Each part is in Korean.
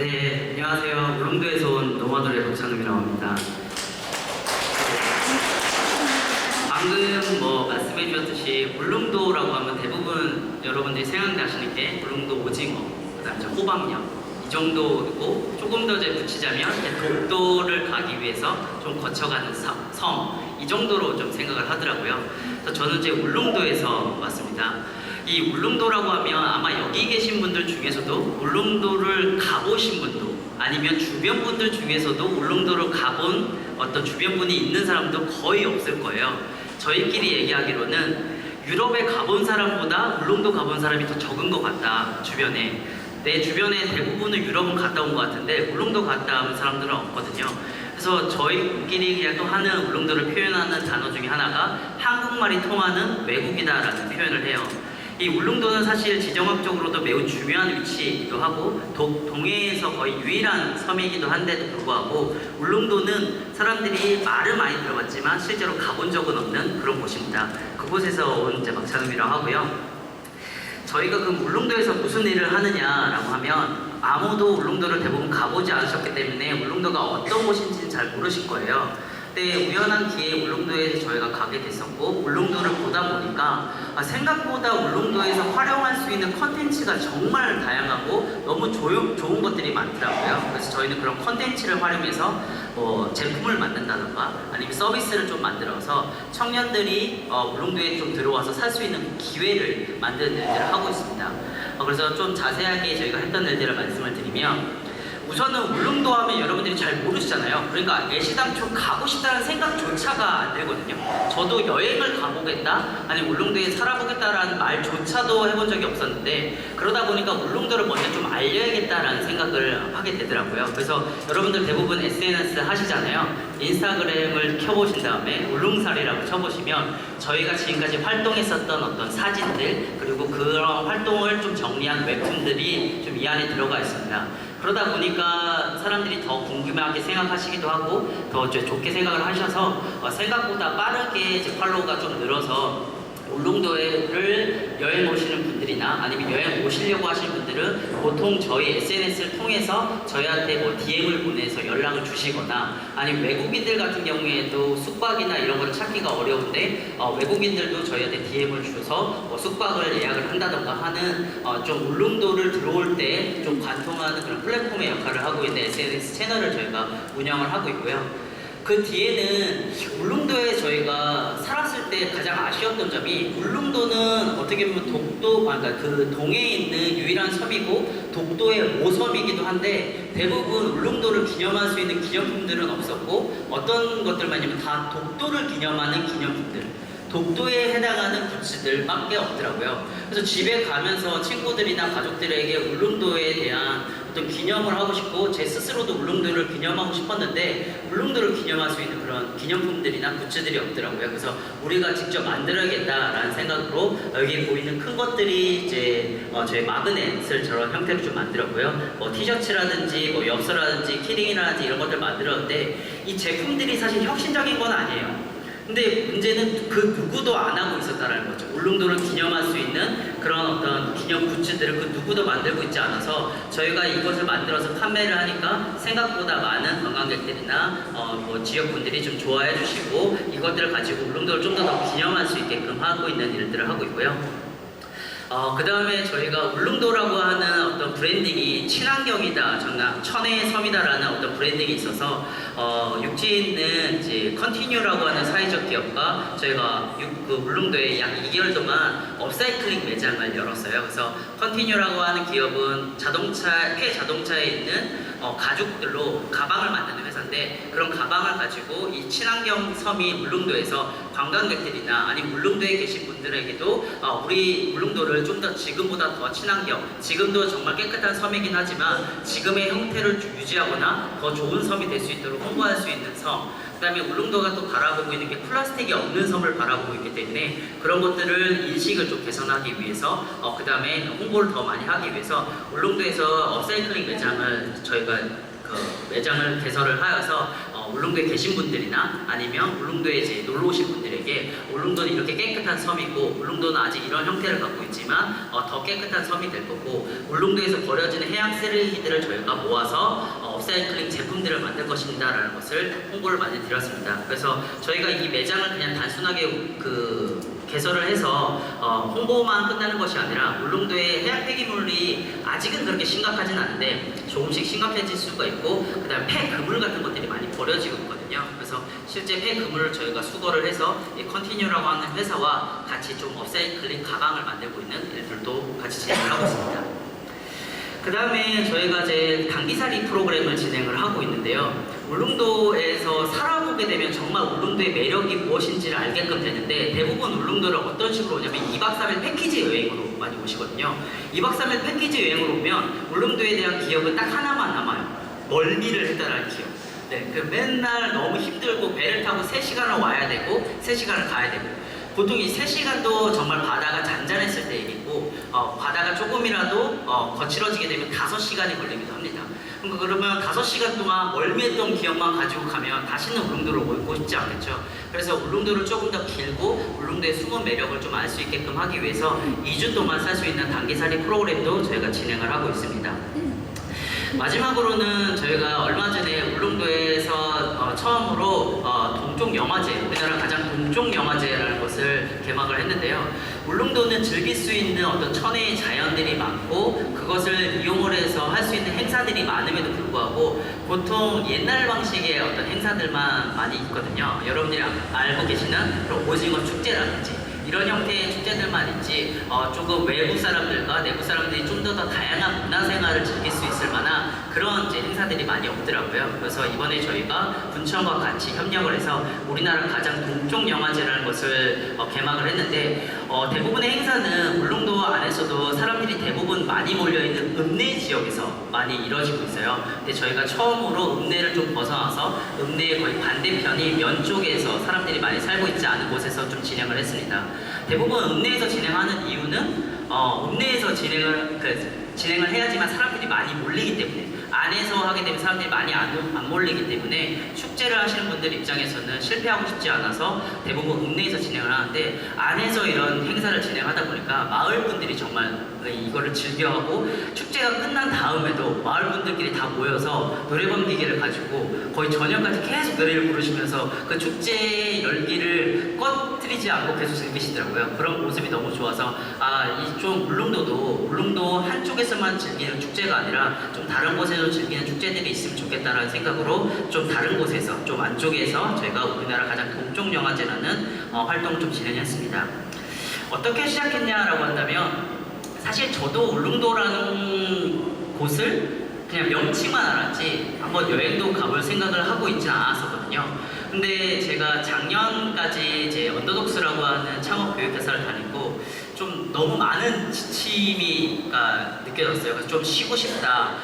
네, 안녕하세요. 울릉도에서 온 노마돌의 박찬욱이라고 합니다. 방금 말씀해 주셨듯이 울릉도라고 하면 대부분 여러분들이 생각나시는 게 울릉도 오징어, 그다음에 호박역 이 정도고, 조금 더 이제 붙이자면 독도를 가기 위해서 좀 거쳐가는 섬 이 정도로 좀 생각을 하더라고요. 그래서 저는 이제 울릉도에서 왔습니다. 이 울릉도라고 하면 아마 여기 계신 분들 중에서도 울릉도를 가보신 분도, 아니면 주변 분들 중에서도 울릉도를 가본 어떤 주변 분이 있는 사람도 거의 없을 거예요. 저희끼리 얘기하기로는 유럽에 가본 사람보다 울릉도 가본 사람이 더 적은 것 같다, 주변에. 내 주변에 대부분은 유럽은 갔다 온 것 같은데 울릉도 갔다 온 사람들은 없거든요. 그래서 저희끼리 그냥 또 하는 울릉도를 표현하는 단어 중에 하나가 한국말이 통하는 외국이다라는 표현을 해요. 이 울릉도는 사실 지정학적으로도 매우 중요한 위치이기도 하고 동해에서 거의 유일한 섬이기도 한데도 불구하고 울릉도는 사람들이 말은 많이 들어봤지만 실제로 가본 적은 없는 그런 곳입니다. 그곳에서 온 이제 박찬욱이라고 하고요. 저희가 그 울릉도에서 무슨 일을 하느냐라고 하면 아무도 울릉도를 대부분 가보지 않으셨기 때문에 울릉도가 어떤 곳인지는 잘 모르실 거예요. 그때 우연한 기회에 울릉도에 저희가 가게 됐었고, 울릉도를 보다 보니까 생각보다 울릉도에서 활용할 수 있는 컨텐츠가 정말 다양하고 너무 좋은 것들이 많더라고요. 그래서 저희는 그런 컨텐츠를 활용해서 제품을 만든다던가 아니면 서비스를 좀 만들어서 청년들이 울릉도에 좀 들어와서 살 수 있는 기회를 만드는 일들을 하고 있습니다. 그래서 좀 자세하게 저희가 했던 일들을 말씀을 드리면, 우선은 울릉도 하면 여러분들이 잘 모르시잖아요. 그러니까 애시당초 가고 싶다는 생각조차가 안 들거든요. 저도 여행을 가보겠다, 아니 울릉도에 살아보겠다라는 말조차도 해본 적이 없었는데, 그러다 보니까 울릉도를 먼저 좀 알려야겠다라는 생각을 하게 되더라고요. 그래서 여러분들 대부분 SNS 하시잖아요. 인스타그램을 켜보신 다음에 울릉살이라고 쳐보시면 저희가 지금까지 활동했었던 어떤 사진들, 그리고 그런 활동을 좀 정리한 웹툰들이 좀 이 안에 들어가 있습니다. 그러다 보니까 사람들이 더 궁금하게 생각하시기도 하고 더 좋게 생각을 하셔서 생각보다 빠르게 이제 팔로우가 좀 늘어서 울릉도를 여행 오시는 분들이나 아니면 여행 오시려고 하시는 분들은 보통 저희 SNS를 통해서 저희한테 DM을 보내서 연락을 주시거나, 아니면 외국인들 같은 경우에도 숙박이나 이런 걸 찾기가 어려운데 외국인들도 저희한테 DM을 주셔서 숙박을 예약을 한다던가 하는 좀 울릉도를 들어올 때 좀 관통하는 그런 플랫폼의 역할을 하고 있는 SNS 채널을 저희가 운영을 하고 있고요. 그 뒤에는 울릉도에 저희가 살았을 때 가장 아쉬웠던 점이, 울릉도는 어떻게 보면 그러니까 그 동해에 있는 유일한 섬이고 독도의 모섬이기도 한데 대부분 울릉도를 기념할 수 있는 기념품들은 없었고, 어떤 것들만이면 다 독도를 기념하는 기념품들, 독도에 해당하는 굿즈들밖에 없더라고요. 그래서 집에 가면서 친구들이나 가족들에게 울릉도에 대한 어떤 기념을 하고 싶고, 제 스스로도 울릉도를 기념하고 싶었는데 울릉도를 기념할 수 있는 그런 기념품들이나 굿즈들이 없더라고요. 그래서 우리가 직접 만들어야겠다라는 생각으로 여기 보이는 큰 것들이 이제 저희 마그넷을 저런 형태로 좀 만들었고요. 티셔츠라든지 엽서라든지 키링이라든지 이런 것들 만들었는데, 이 제품들이 사실 혁신적인 건 아니에요. 근데 문제는 그 누구도 안 하고 있었다는 거죠. 울릉도를 기념할 수 있는 그런 어떤 기념 굿즈들을 그 누구도 만들고 있지 않아서 저희가 이것을 만들어서 판매를 하니까 생각보다 많은 관광객들이나 지역분들이 좀 좋아해 주시고, 이것들을 가지고 울릉도를 좀 더 기념할 수 있게끔 하고 있는 일들을 하고 있고요. 그 다음에 저희가 울릉도라고 하는 어떤 브랜딩이 친환경이다, 천혜의 섬이다라는 어떤 브랜딩이 있어서 육지에 있는 이제 컨티뉴라고 하는 사회적 기업과 저희가 울릉도에 약 2개월 동안 업사이클링 매장을 열었어요. 그래서 컨티뉴라고 하는 기업은 폐자동차에 있는 가죽들로 가방을 만드는 회사인데, 그런 가방을 가지고 이 친환경 섬이 울릉도에서 관광객들이나 아니면 울릉도에 계신 분들에게도 우리 울릉도를 좀 더 지금보다 더 친환경, 지금도 정말 깨끗한 섬이긴 하지만 지금의 형태를 유지하거나 더 좋은 섬이 될 수 있도록 홍보할 수 있는 섬, 그 다음에 울릉도가 또 바라보고 있는 게 플라스틱이 없는 섬을 바라보고 있기 때문에 그런 것들을 인식을 좀 개선하기 위해서 그 다음에 홍보를 더 많이 하기 위해서 울릉도에서 업사이클링 매장을 저희가 매장을 개설을 하여서 울릉도에 계신 분들이나 아니면 울릉도에 이제 놀러 오신 분들에게 울릉도는 이렇게 깨끗한 섬이고 울릉도는 아직 이런 형태를 갖고 있지만 더 깨끗한 섬이 될 거고 울릉도에서 버려지는 해양 쓰레기들을 저희가 모아서 업사이클링 제품들을 만들 것입니다라는 것을 홍보를 많이 드렸습니다. 그래서 저희가 이 매장을 그냥 단순하게 개설을 해서 홍보만 끝나는 것이 아니라 울릉도의 해양 폐기물이 아직은 그렇게 심각하진 않은데 조금씩 심각해질 수가 있고 그 다음에 폐그물 같은 것들이 많이 버려지고 있거든요. 그래서 실제 폐그물을 저희가 수거를 해서 이 컨티뉴라고 하는 회사와 같이 좀 업사이클링 가방을 만들고 있는 일들도 같이 진행을 하고 있습니다. 그 다음에 저희가 이제 단기살이 프로그램을 진행을 하고 있는데요. 울릉도에서 살아보게 되면 정말 울릉도의 매력이 무엇인지를 알게끔 되는데 대부분 울릉도를 어떤 식으로 오냐면 2박 3일 패키지 여행으로 많이 오시거든요. 2박 3일 패키지 여행으로 오면 울릉도에 대한 기억은 딱 하나만 남아요. 멀미를 했다라는 기억. 네, 그 맨날 너무 힘들고 배를 타고 3시간을 와야 되고 3시간을 가야 되고 보통 이 3시간도 정말 바다가 잔잔했을 때 일이고 바다가 조금이라도 거칠어지게 되면 5시간이 걸리기도 합니다. 그러면 5시간 동안 멀미했던 기억만 가지고 가면 다시는 울릉도를 오고 싶지 않겠죠. 그래서 울릉도를 조금 더 길고 울릉도의 숨은 매력을 좀 알 수 있게끔 하기 위해서 2주 동안 살 수 있는 단기살이 프로그램도 저희가 진행을 하고 있습니다. 마지막으로는 저희가 얼마 전에 울릉도에서 처음으로 동쪽영화제, 우리나라 가장 동쪽영화제라는 것을 개막을 했는데요. 울릉도는 즐길 수 있는 어떤 천혜의 자연들이 많고 그것을 이용을 해서 할 수 있는 행사들이 많음에도 불구하고 보통 옛날 방식의 어떤 행사들만 많이 있거든요. 여러분들이 알고 계시는 그런 오징어 축제라든지 이런 형태의 축제들만 있지 조금 외부 사람들과 내부 사람들이 좀 더 다양한 문화생활을 즐길 수 있을 만한 그런 이제 행사들이 많이 없더라고요. 그래서 이번에 저희가 군청과 같이 협력을 해서 우리나라 가장 동쪽 영화제라는 것을 개막을 했는데 대부분의 행사는 울릉도 안에서도 사람들이 대부분 많이 몰려있는 읍내 지역에서 많이 이루어지고 있어요. 근데 저희가 처음으로 읍내를 좀 벗어나서 읍내의 거의 반대편이 면 쪽에서 사람들이 많이 살고 있지 않은 곳에서 좀 진행을 했습니다. 대부분 읍내에서 진행하는 이유는 읍내에서 진행을 해야지만 사람들이 많이 몰리기 때문에 안에서 하게 되면 사람들이 많이 안 몰리기 때문에 축제를 하시는 분들 입장에서는 실패하고 싶지 않아서 대부분 읍내에서 진행을 하는데 안에서 이런 행사를 진행하다 보니까 마을 분들이 정말 이거를 즐겨하고 축제가 끝난 다음에도 마을 분들끼리 다 모여서 노래방 기계를 가지고 거의 저녁까지 계속 노래를 부르시면서 그 축제의 열기를 꺼뜨리지 않고 계속 즐기시더라고요. 그런 모습이 너무 좋아서 이 좀 울릉도 한쪽에서만 즐기는 축제가 아니라 좀 다른 곳에서 즐기는 축제들이 있으면 좋겠다는 생각으로 좀 다른 곳에서 좀 안쪽에서 저희가 우리나라 가장 동쪽 영화제라는 활동을 좀 진행했습니다. 어떻게 시작했냐라고 한다면 사실 저도 울릉도라는 곳을 그냥 명칭만 알았지 한번 여행도 가볼 생각을 하고 있지 않았었거든요. 근데 제가 작년까지 이제 언더독스라고 하는 창업 교육회사를 다니고 좀 너무 많은 지침이 느껴졌어요. 그래서 좀 쉬고 싶다.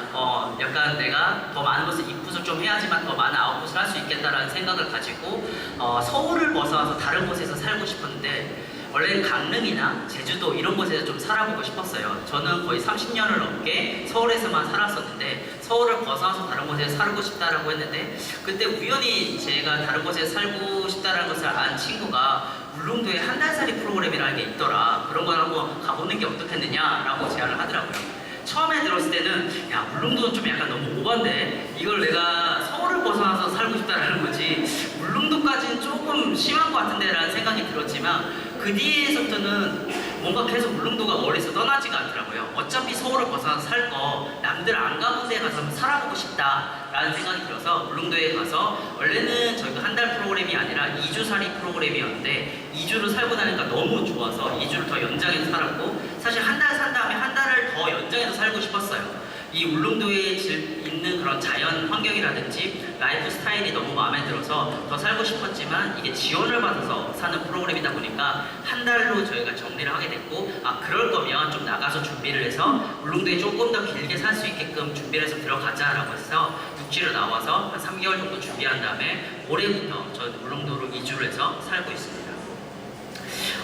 약간 내가 더 많은 것을 인풋을 좀 해야지만 더 많은 아웃풋을 할 수 있겠다라는 생각을 가지고 서울을 벗어나서 다른 곳에서 살고 싶었는데 원래는 강릉이나 제주도 이런 곳에서 좀 살아보고 싶었어요. 저는 거의 30년을 넘게 서울에서만 살았었는데 서울을 벗어나서 다른 곳에서 살고 싶다라고 했는데 그때 우연히 제가 다른 곳에서 살고 싶다라는 것을 안 친구가 울릉도에 한 달살이 프로그램이라는 게 있더라. 그런 걸 한번 가보는 게 어떻겠느냐라고 제안을 하더라고요. 처음에 들었을 때는 야 울릉도는 좀 약간 너무 오반데 이걸 내가 서울을 벗어나서 살고 싶다라는 거지 울릉도까지는 조금 심한 것 같은데 라는 생각이 들었지만 그 뒤에서부터는 뭔가 계속 울릉도가 머리에서 떠나지가 않더라고요. 어차피 서울을 벗어나서 살 거 남들 안 가본 데 가서 한번 살아보고 싶다라는 생각이 들어서 울릉도에 가서 원래는 저희가 한 달 프로그램이 아니라 2주살이 프로그램이었는데 2주를 살고 나니까 너무 좋아서 2주를 더 연장해서 살았고 사실 한 달 산 다음에 한 달을 더 연장해서 살고 싶었어요. 이 울릉도에 있는 그런 자연 환경이라든지 라이프 스타일이 너무 마음에 들어서 더 살고 싶었지만 이게 지원을 받아서 사는 프로그램이다 보니까 한 달로 저희가 정리를 하게 됐고 그럴 거면 좀 나가서 준비를 해서 울릉도에 조금 더 길게 살 수 있게끔 준비를 해서 들어가자라고 해서 육지로 나와서 한 3개월 정도 준비한 다음에 올해부터 저 울릉도로 이주를 해서 살고 있습니다.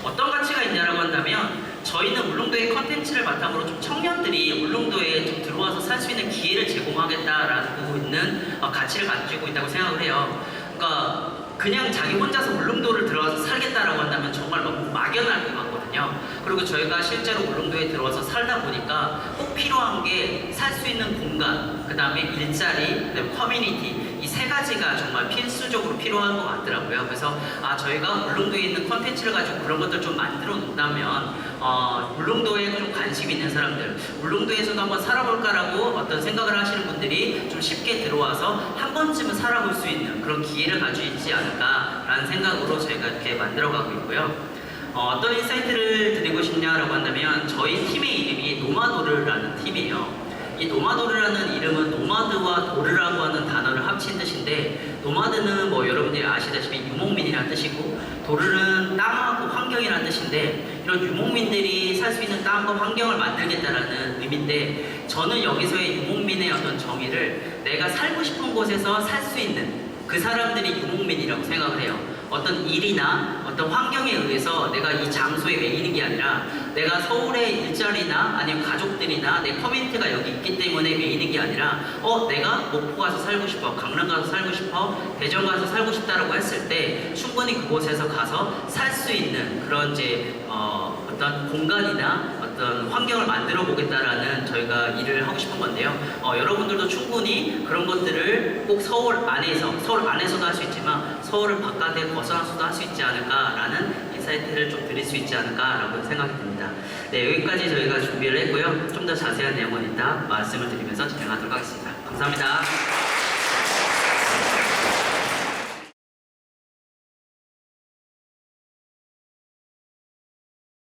어떤 가치가 있냐라고 한다면 저희는 울릉도의 컨텐츠를 바탕으로 좀 청년들이 울릉도에 좀 들어와서 살 수 있는 기회를 제공하겠다라고 있는 가치를 가지고 있다고 생각을 해요. 그러니까 그냥 자기 혼자서 울릉도를 들어와서 살겠다라고 한다면 정말 너무 막연할 것 같거든요. 그리고 저희가 실제로 울릉도에 들어와서 살다 보니까 꼭 필요한 게 살 수 있는 공간, 그 다음에 일자리, 그다음에 커뮤니티, 이 세 가지가 정말 필수적으로 필요한 것 같더라고요. 그래서 저희가 울릉도에 있는 컨텐츠를 가지고 그런 것들 좀 만들어 놓다면 울릉도에 좀 관심 있는 사람들, 울릉도에서도 한번 살아볼까라고 어떤 생각을 하시는 분들이 좀 쉽게 들어와서 한 번쯤은 살아볼 수 있는 그런 기회를 가지고 있지 않을까라는 생각으로 저희가 이렇게 만들어가고 있고요. 어떤 인사이트를 드리고 싶냐라고 한다면 저희 팀의 이름이 노마도르라는 팀이에요. 이 노마도르라는 이름은 노마드와 도르라고 하는 단어를 합친 뜻인데, 노마드는 뭐 여러분들이 아시다시피 유목민이라는 뜻이고, 도르는 땅하고 환경이라는 뜻인데, 이런 유목민들이 살 수 있는 땅과 환경을 만들겠다라는 의미인데, 저는 여기서의 유목민의 어떤 정의를 내가 살고 싶은 곳에서 살 수 있는 그 사람들이 유목민이라고 생각을 해요. 어떤 일이나 어떤 환경에 의해서 내가 이 장소에 매이는 게 아니라 내가 서울의 일자리나 아니면 가족들이나 내 커뮤니티가 여기 있기 때문에 매이는 게 아니라 내가 목포 가서 살고 싶어, 강릉 가서 살고 싶어, 대전 가서 살고 싶다라고 했을 때 충분히 그곳에서 가서 살 수 있는 그런 이제 어떤 공간이나 어떤 환경을 만들어 보겠다라는 저희가 일을 하고 싶은 건데요. 여러분들도 충분히 그런 것들을 꼭 서울 안에서도 할 수 있지만 서울을 바깥에 벗어나서도 할 수 있지 않을까라는 인사이트를 좀 드릴 수 있지 않을까라고 생각이 듭니다. 네, 여기까지 저희가 준비를 했고요. 좀 더 자세한 내용은 이따 말씀을 드리면서 진행하도록 하겠습니다. 감사합니다.